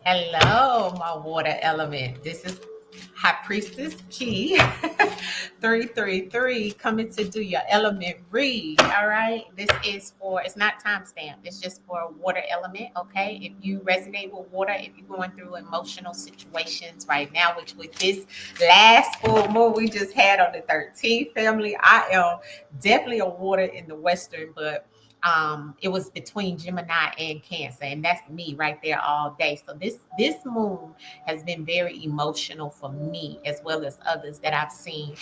Hello, my water element. This is High Priestess Key 333 coming to do your element read. All right. This is it's not timestamped. It's just for a water element. Okay. If you resonate with water, if you're going through emotional situations right now, which with this last full moon we just had on the 13th family, I am definitely a water in the Western, but it was between Gemini and Cancer, and that's me right there all day. So this moon has been very emotional for me as well as others that I've seen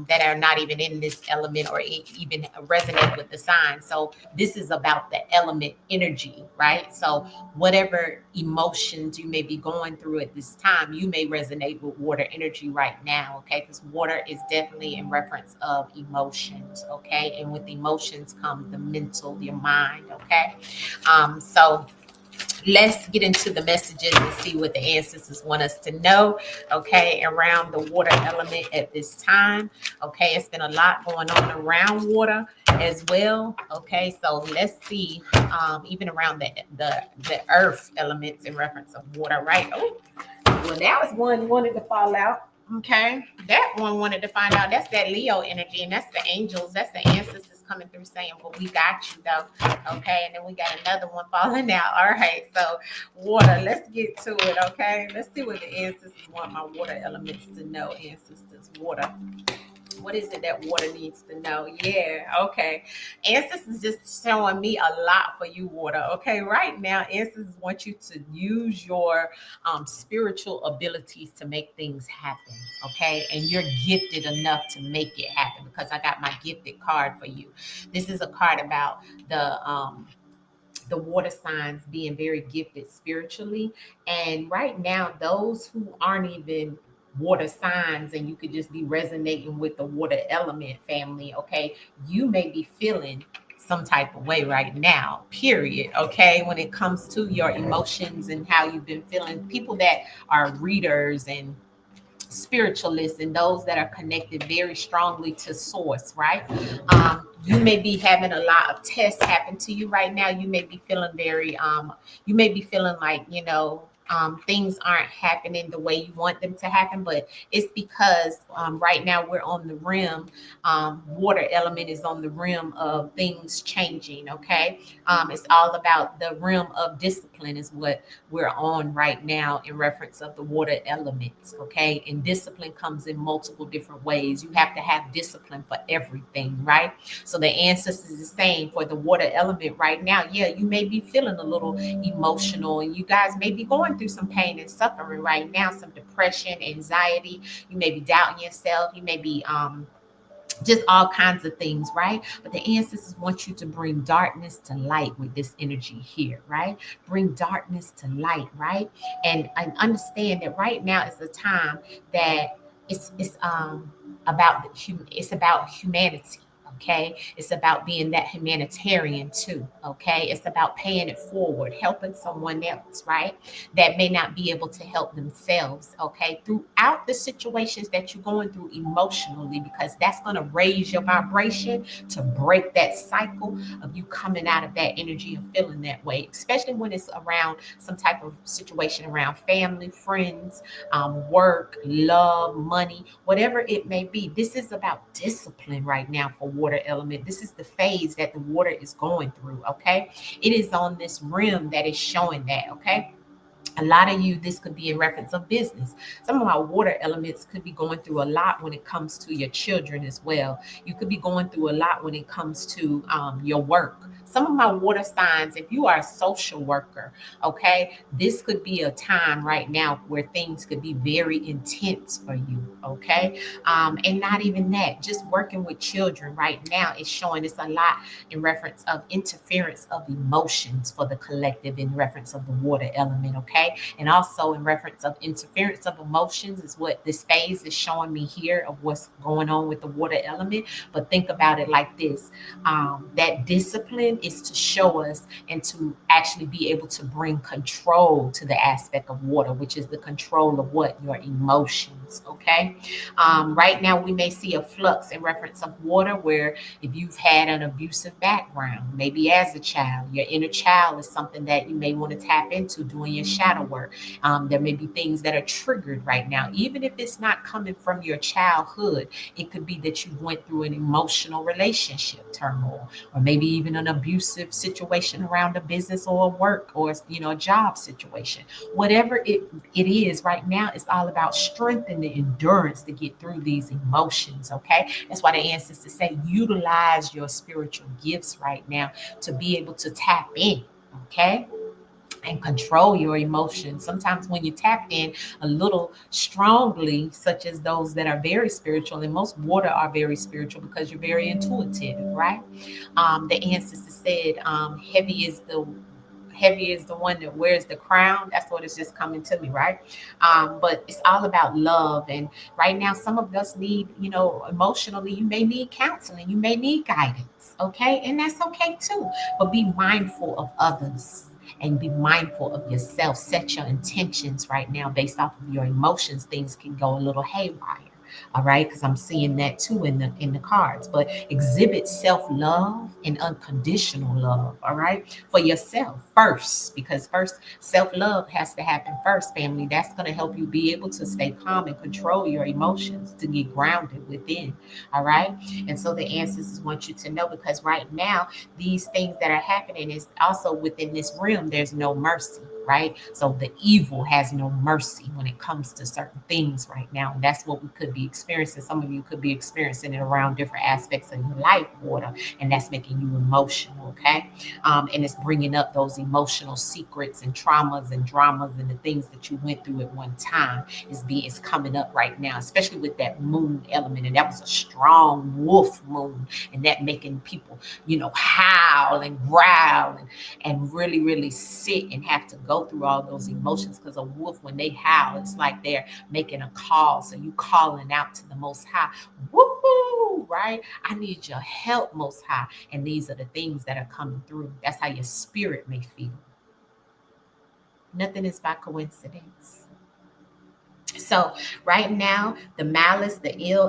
that are not even in this element or even resonate with the sign. So this is about the element energy, right? So whatever emotions you may be going through at this time, you may resonate with water energy right now, okay? Because water is definitely in reference of emotions, okay? And with emotions comes the mental, your mind, okay? So let's get into the messages and see what the ancestors want us to know, okay, around the water element at this time. Okay, it's been a lot going on around water as well. Okay, so let's see, even around the earth elements in reference of water, right? Oh, well, that was one wanted to fall out. Okay, that one wanted to find out. That's that Leo energy, and that's the angels, that's the ancestors coming through saying, well, we got you though. Okay, and then we got another one falling out. All right, so water, let's get to it. Okay, let's see what the ancestors want my water elements to know. Ancestors, water, what is it that water needs to know? Yeah, okay. Ancestors just showing me a lot for you, water. Okay, right now, ancestors want you to use your spiritual abilities to make things happen. Okay, and you're gifted enough to make it happen because I got my gifted card for you. This is a card about the water signs being very gifted spiritually. And right now, those who aren't even water signs and you could just be resonating with the water element family, okay, you may be feeling some type of way right now, period. Okay, when it comes to your emotions and how you've been feeling, people that are readers and spiritualists and those that are connected very strongly to source, right? You may be having a lot of tests happen to you right now. You may be feeling very you may be feeling like, things aren't happening the way you want them to happen, but it's because right now we're on the rim. Water element is on the rim of things changing. Okay, it's all about the rim of discipline is what we're on right now in reference of the water elements. Okay, and discipline comes in multiple different ways. You have to have discipline for everything, right? So the ancestors is saying for the water element right now, yeah, you may be feeling a little emotional and you guys may be going through some pain and suffering right now, some depression, anxiety. You may be doubting yourself. You may be just all kinds of things, right? But the ancestors want you to bring darkness to light with this energy here, right? Bring darkness to light, right? And understand that right now is the time that it's about it's about humanity. Okay, it's about being that humanitarian too. Okay, it's about paying it forward, helping someone else, right? That may not be able to help themselves, okay, throughout the situations that you're going through emotionally, because that's going to raise your vibration to break that cycle of you coming out of that energy and feeling that way, especially when it's around some type of situation around family, friends, work, love, money, whatever it may be. This is about discipline right now for water element. This is the phase that the water is going through, okay? It is on this rim that is showing that, okay? A lot of you, this could be in reference of business. Some of our water elements could be going through a lot when it comes to your children as well. You could be going through a lot when it comes to your work. Some of my water signs, if you are a social worker, okay, this could be a time right now where things could be very intense for you, okay? And not even that, just working with children right now is showing it's a lot in reference of interference of emotions for the collective in reference of the water element, okay? And also in reference of interference of emotions is what this phase is showing me here of what's going on with the water element. But think about it like this, that discipline is to show us and to actually be able to bring control to the aspect of water, which is the control of what? Your emotions, okay? Right now, we may see a flux in reference of water where if you've had an abusive background, maybe as a child, your inner child is something that you may want to tap into doing your shadow shadow work. There may be things that are triggered right now, even if it's not coming from your childhood. It could be that you went through an emotional relationship turmoil, or maybe even an abusive situation around a business or a work, or a job situation. Whatever it is right now, it's all about strengthening the endurance to get through these emotions. Okay, that's why the ancestors say utilize your spiritual gifts right now to be able to tap in. Okay, and control your emotions. Sometimes when you tap in a little strongly, such as those that are very spiritual, and most water are very spiritual because you're very intuitive, right? The ancestor said, heavy is the one that wears the crown. That's what is just coming to me, right? But it's all about love. And right now, some of us need, emotionally, you may need counseling, you may need guidance, okay? And that's okay too. But be mindful of others and be mindful of yourself. Set your intentions right now based off of your emotions. Things can go a little haywire. All right, because I'm seeing that too in the cards. But exhibit self-love and unconditional love, all right, for yourself first, because first self-love has to happen first, family. That's going to help you be able to stay calm and control your emotions, to get grounded within. All right. And so the ancestors want you to know, because right now these things that are happening is also within this realm, there's no mercy, right? So the evil has no mercy when it comes to certain things right now. And that's what we could be experiencing. Some of you could be experiencing it around different aspects of your life, water, and that's making you emotional, okay? And it's bringing up those emotional secrets and traumas and dramas and the things that you went through at one time is coming up right now, especially with that moon element. And that was a strong wolf moon, and that making people, howl and growl and really, really sit and have to go through all those emotions. Because a wolf, when they howl, it's like they're making a call. So you calling out to the Most High, woohoo, right? I need your help, Most High. And these are the things that are coming through. That's how your spirit may feel. Nothing is by coincidence. So right now, the malice, the ill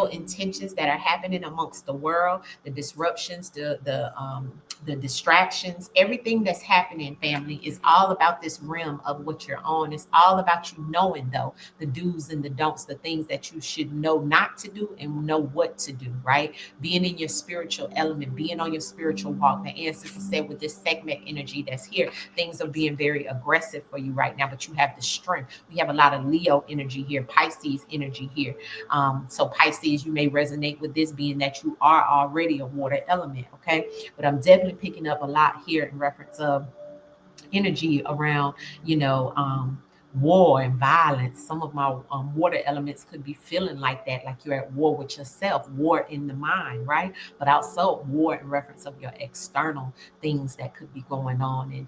intentions that are happening amongst the world, the disruptions, the distractions, everything that's happening, family, is all about this realm of what you're on. It's all about you knowing, though, the do's and the don'ts, the things that you should know not to do and know what to do, right? Being in your spiritual element, being on your spiritual walk. The ancestors said with this segment energy that's here, things are being very aggressive for you right now, but you have the strength. We have a lot of Leo energy here, Pisces energy here. So Pisces, you may resonate with this, being that you are already a water element, okay? But I'm definitely picking up a lot here in reference of energy around, you know, um, war and violence. Some of my water elements could be feeling like that, like you're at war with yourself, war in the mind, right? But also war in reference of your external things that could be going on, and,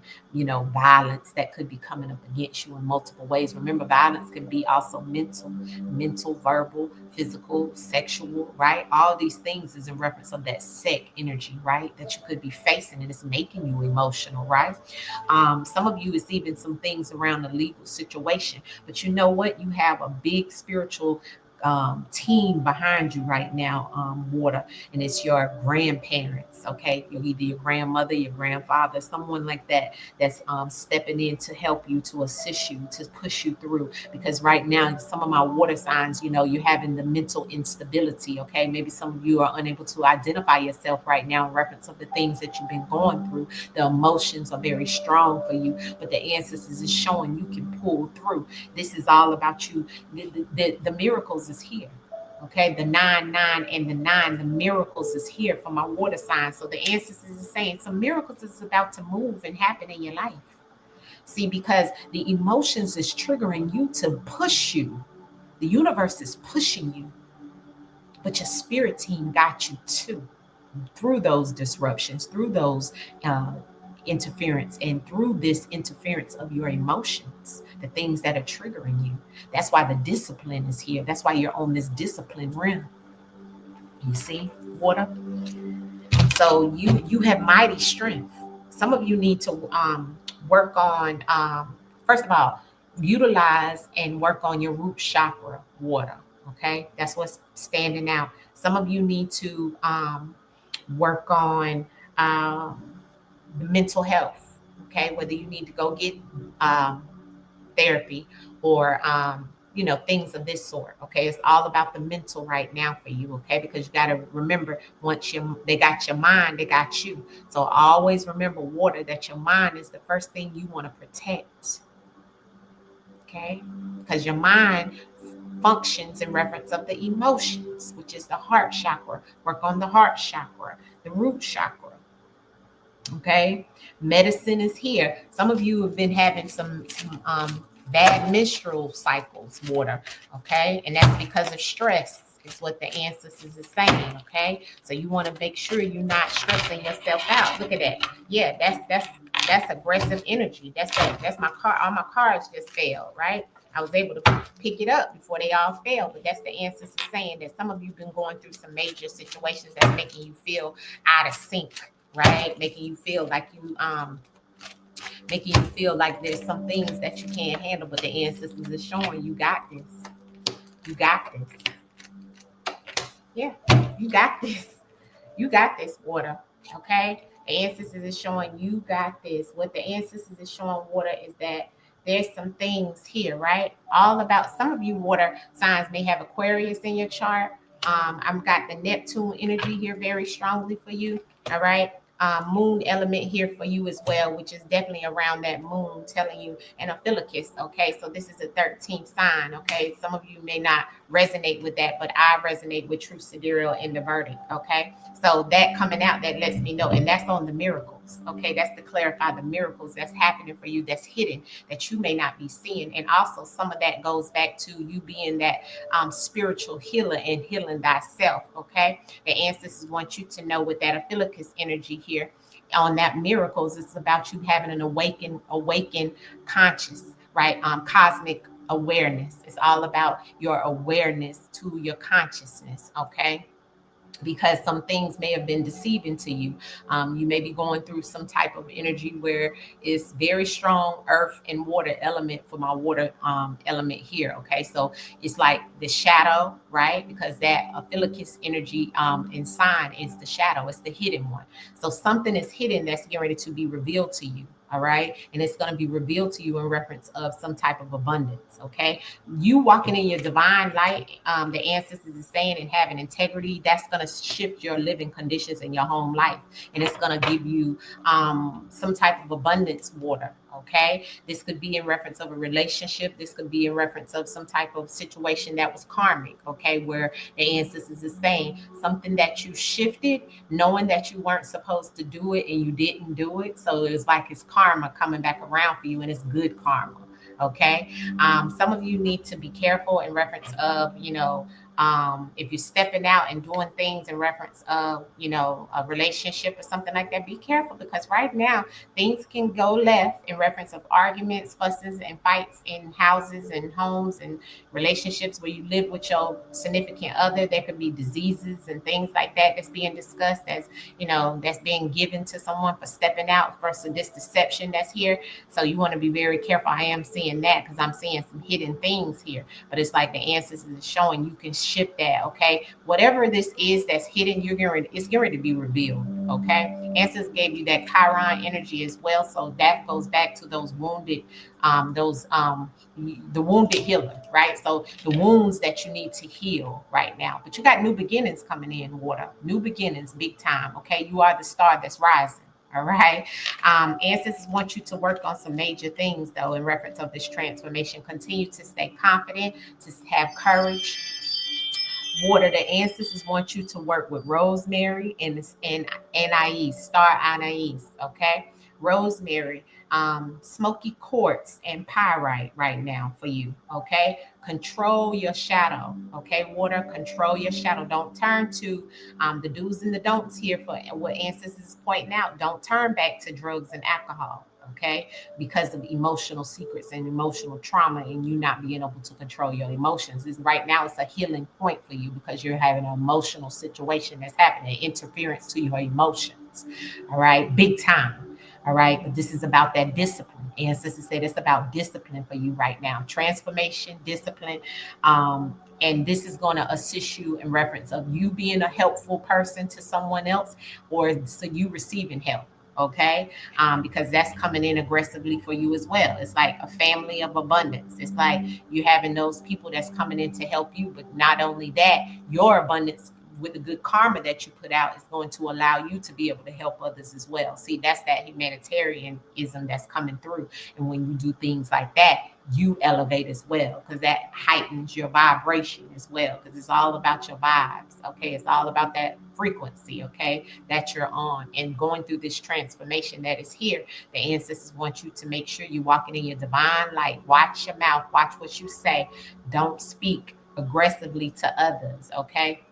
violence that could be coming up against you in multiple ways. Remember, violence can be also mental, verbal, physical, sexual, right? All these things is in reference of that sec energy, right? That you could be facing, and it's making you emotional, right? Some of you, it's even some things around the legal situation. But you know what? You have a big spiritual team behind you right now, water, and it's your grandparents. Okay, you're either your grandmother, your grandfather, someone like that, that's stepping in to help you, to assist you, to push you through. Because right now, some of my water signs, you're having the mental instability. Okay, maybe some of you are unable to identify yourself right now in reference of the things that you've been going through. The emotions are very strong for you, but the ancestors is showing you can pull through. This is all about you. The miracles is here. Okay, the 9, 9, and the 9, the miracles is here for my water sign. So the ancestors is saying some miracles is about to move and happen in your life. See, because the emotions is triggering you to push you. The universe is pushing you, but your spirit team got you too, through those disruptions, through those uh, interference, and through this interference of your emotions, the things that are triggering you. That's why the discipline is here. That's why you're on this discipline realm. You see, water. So you have mighty strength. Some of you need to work on, first of all, utilize and work on your root chakra, water. Okay, that's what's standing out. Some of you need to work on um, the mental health. Okay, whether you need to go get um, therapy or things of this sort. Okay, it's all about the mental right now for you. Okay, because you got to remember, once they got your mind, they got you. So always remember, water, that your mind is the first thing you want to protect. Okay, because your mind functions in reference of the emotions, which is the heart chakra. Work on the heart chakra, the root chakra. Okay, medicine is here. Some of you have been having some bad menstrual cycles, water. Okay, and that's because of stress. Is what the ancestors is saying. Okay, so you want to make sure you're not stressing yourself out. Look at that. Yeah, that's aggressive energy. That's my car. All my cards just failed, right? I was able to pick it up before they all failed, but that's the ancestors saying that some of you've been going through some major situations that's making you feel out of sync, right? Making you feel like there's some things that you can't handle, but the ancestors are showing you got this. You got this. Yeah, you got this. You got this, water. Okay? The ancestors is showing you got this. What the ancestors is showing, water, is that there's some things here, right? All about, some of you water signs may have Aquarius in your chart. I've got the Neptune energy here very strongly for you. All right. Moon element here for you as well, which is definitely around that moon telling you, and a Philicus. Okay, so this is a 13th sign. Okay, some of you may not resonate with that, but I resonate with True Sidereal in the verdict. Okay, so that coming out, that lets me know, and that's on the miracles. Okay, that's to clarify the miracles that's happening for you, that's hidden, that you may not be seeing. And also some of that goes back to you being that spiritual healer and healing thyself. Okay, the ancestors want you to know with that Aphilicus energy here on that miracles, it's about you having an awakened conscious, right? Cosmic awareness. It's all about your awareness to your consciousness. Okay, because some things may have been deceiving to you. You may be going through some type of energy where it's very strong earth and water element for my water element here. Okay, so it's like the shadow, right? Because that Aphilicus energy in sign is the shadow, it's the hidden one. So something is hidden that's getting ready to be revealed to you. All right, and it's going to be revealed to you in reference of some type of abundance. Okay, you walking in your divine light, the ancestors is saying, and having integrity, that's going to shift your living conditions in your home life, and it's going to give you some type of abundance, water. Okay, this could be in reference of a relationship, this could be in reference of some type of situation that was karmic. Okay, where the ancestors is saying something that you shifted knowing that you weren't supposed to do it and you didn't do it, so it's like it's karma coming back around for you, and it's good karma. Okay, some of you need to be careful in reference of, if you're stepping out and doing things in reference of, a relationship or something like that, be careful, because right now things can go left in reference of arguments, fusses, and fights in houses and homes and relationships where you live with your significant other. There could be diseases and things like that that's being discussed, as that's being given to someone for stepping out versus this deception that's here. So you want to be very careful. I am seeing that because I'm seeing some hidden things here, but it's like the ancestors is showing you can shift that. Okay, whatever this is that's hidden, it's getting ready to be revealed. Okay, ancestors gave you that Chiron energy as well, so that goes back to those wounded, the wounded healer, right? So the wounds that you need to heal right now, but you got new beginnings coming in, water, new beginnings, big time. Okay, you are the star that's rising. All right. Ancestors want you to work on some major things, though, in reference of this transformation. Continue to stay confident, to have courage. Water, the ancestors want you to work with rosemary and anise, star anise. Okay. Rosemary, smoky quartz, and pyrite right now for you. Okay. Control your shadow. Okay. Water, control your shadow. Don't turn to the do's and the don'ts here for what ancestors is pointing out. Don't turn back to drugs and alcohol. Okay, because of emotional secrets and emotional trauma, and you not being able to control your emotions. Right now it's a healing point for you because you're having an emotional situation that's happening, interference to your emotions. All right, big time. All right, but this is about that discipline. And Sister said it's about discipline for you right now. Transformation, discipline. And this is going to assist you in reference of you being a helpful person to someone else, or so you receiving help. okay? Because that's coming in aggressively for you as well. It's like a family of abundance. It's like you having those people that's coming in to help you, but not only that, your abundance with the good karma that you put out is going to allow you to be able to help others as well. See, that's that humanitarianism that's coming through. And when you do things like that, you elevate as well, because that heightens your vibration as well, because it's all about your vibes, okay? It's all about that frequency, okay, that you're on. And going through this transformation that is here, the ancestors want you to make sure you're walking in your divine light. Watch your mouth, watch what you say. Don't speak aggressively to others, okay?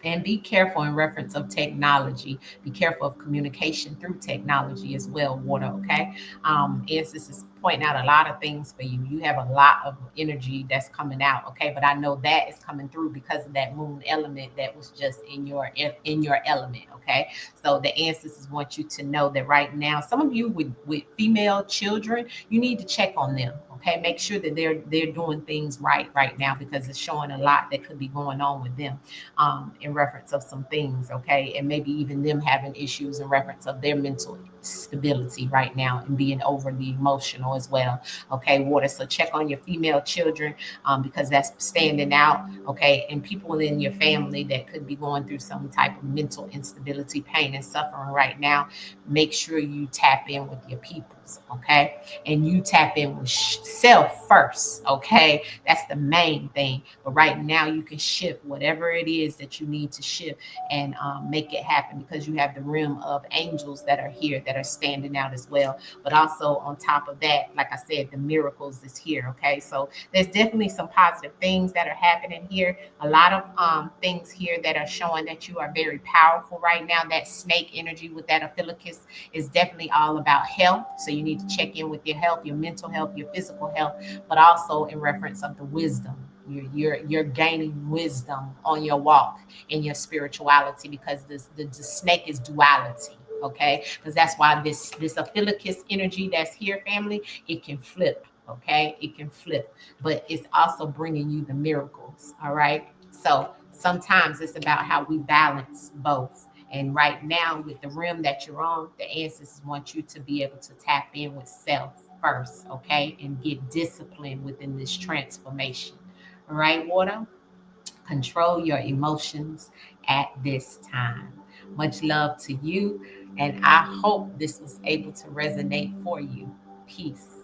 And be careful in reference of technology. Be careful of communication through technology as well, water, okay? As this is pointing out a lot of things for you. You have a lot of energy that's coming out, okay? But I know that is coming through because of that moon element that was just in your element, okay? So the ancestors want you to know that right now, some of you with female children, you need to check on them, okay? Make sure that they're doing things right now, because it's showing a lot that could be going on with them, in reference of some things, okay? And maybe even them having issues in reference of their mental stability right now and being overly emotional as well, okay? Water, so check on your female children, because that's standing out, okay? And people in your family that could be going through some type of mental instability, pain, and suffering right now, make sure you tap in with your peoples, okay? And you tap in with self first, okay? That's the main thing. But right now, you can shift whatever it is that you need to shift and make it happen, because you have the realm of angels that are here that are standing out as well. But also, on top of that, like I said, the miracles is here, okay? So there's definitely some positive things that are happening here. A lot of things here that are showing that you are very powerful right now. That snake energy with that Ophiuchus is definitely all about health. So you need to check in with your health, your mental health, your physical health, but also in reference of the wisdom. You're gaining wisdom on your walk in your spirituality, because the snake is duality, okay? Because that's why this Ophiuchus energy that's here, family, it can flip, okay? It can flip, but it's also bringing you the miracles, all right? So sometimes it's about how we balance both. And right now, with the rim that you're on, the ancestors want you to be able to tap in with self first, okay? And get disciplined within this transformation. All right, water? Control your emotions at this time. Much love to you. And I hope this was able to resonate for you. Peace.